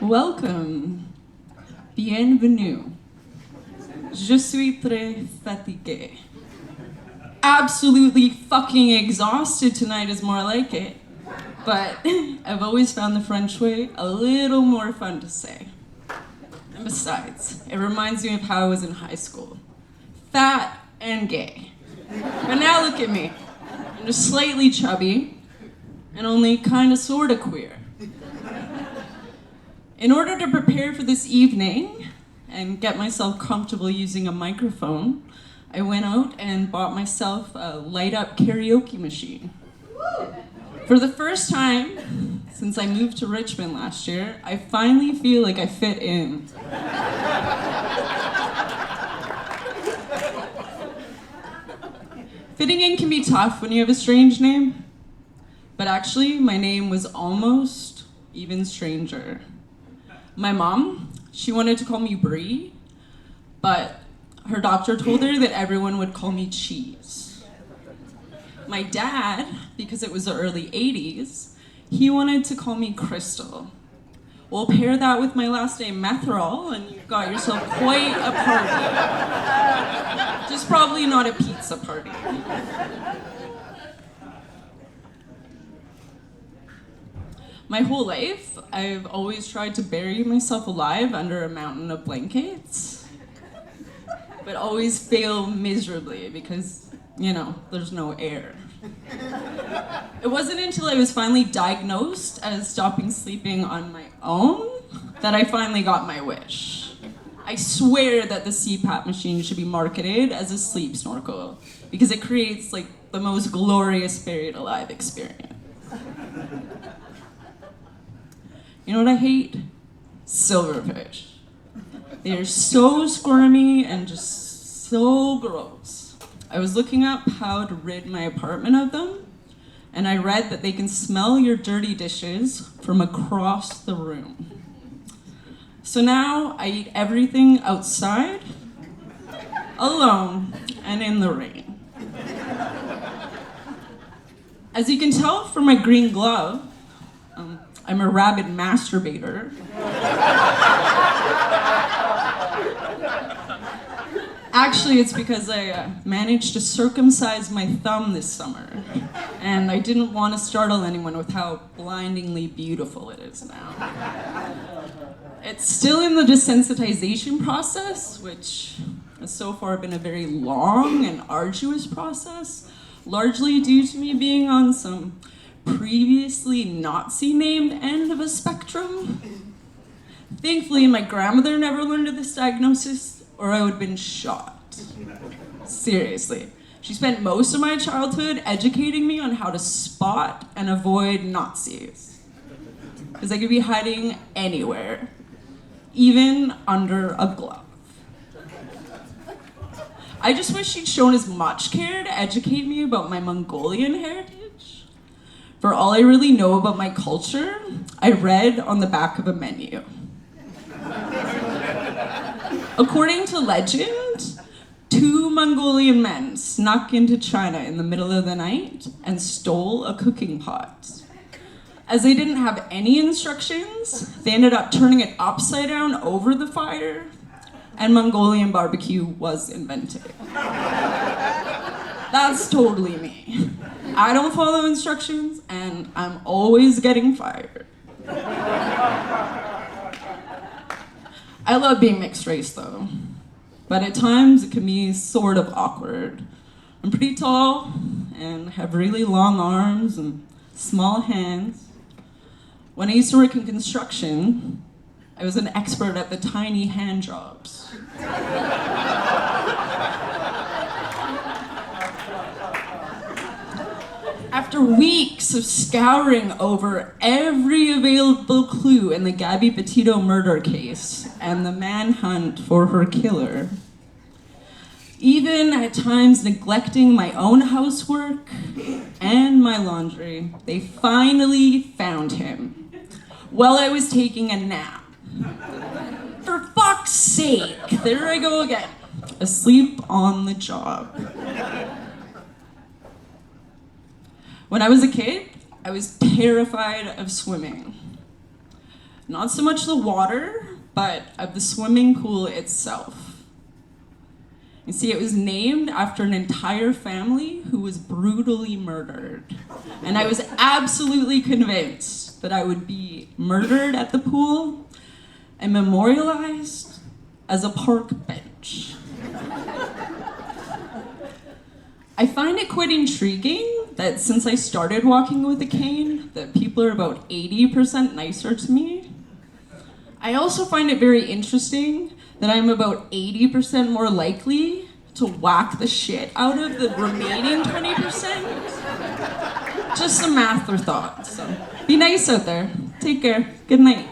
Welcome. Bienvenue. Je suis très fatigué. Absolutely fucking exhausted tonight is more like it. But I've always found the French way a little more fun to say. And besides, it reminds me of how I was in high school. Fat and gay. But now look at me. I'm just slightly chubby and only kinda sorta queer. In order to prepare for this evening and get myself comfortable using a microphone, I went out and bought myself a light-up karaoke machine. For the first time since I moved to Richmond last year, I finally feel like I fit in. Fitting in can be tough when you have a strange name, but actually my name was almost even stranger. My mom, she wanted to call me Brie, but her doctor told her that everyone would call me Cheese. My dad, because it was the early 80s, he wanted to call me Crystal. Well, pair that with my last name, Methrol, and you've got yourself quite a party. Just probably not a pizza party. My whole life, I've always tried to bury myself alive under a mountain of blankets, but always fail miserably because, there's no air. It wasn't until I was finally diagnosed as stopping sleeping on my own that I finally got my wish. I swear that the CPAP machine should be marketed as a sleep snorkel because it creates the most glorious buried alive experience. You know what I hate? Silverfish. They are so squirmy and just so gross. I was looking up how to rid my apartment of them, and I read that they can smell your dirty dishes from across the room. So now I eat everything outside, alone, and in the rain. As you can tell from my green glove, I'm a rabid masturbator. Actually, it's because I managed to circumcise my thumb this summer, and I didn't want to startle anyone with how blindingly beautiful it is now. It's still in the desensitization process, which has so far been a very long and arduous process, largely due to me being on some previously Nazi-named end of a spectrum. Thankfully, my grandmother never learned of this diagnosis, or I would have been shot. Seriously. She spent most of my childhood educating me on how to spot and avoid Nazis. Because I could be hiding anywhere, even under a glove. I just wish she'd shown as much care to educate me about my Mongolian heritage. For all I really know about my culture, I read on the back of a menu. According to legend, 2 Mongolian men snuck into China in the middle of the night and stole a cooking pot. As they didn't have any instructions, they ended up turning it upside down over the fire, and Mongolian barbecue was invented. That's totally me. I don't follow instructions, and I'm always getting fired. I love being mixed race, though. But at times, it can be sort of awkward. I'm pretty tall, and have really long arms and small hands. When I used to work in construction, I was an expert at the tiny hand jobs. After weeks of scouring over every available clue in the Gabby Petito murder case and the manhunt for her killer, even at times neglecting my own housework and my laundry, they finally found him while I was taking a nap. For fuck's sake, there I go again, asleep on the job. When I was a kid, I was terrified of swimming. Not so much the water, but of the swimming pool itself. You see, it was named after an entire family who was brutally murdered. And I was absolutely convinced that I would be murdered at the pool and memorialized as a park bench. I find it quite intriguing that since I started walking with a cane, that people are about 80% nicer to me. I also find it very interesting that I'm about 80% more likely to whack the shit out of the remaining 20%. Just some math or thought. So be nice out there. Take care. Good night.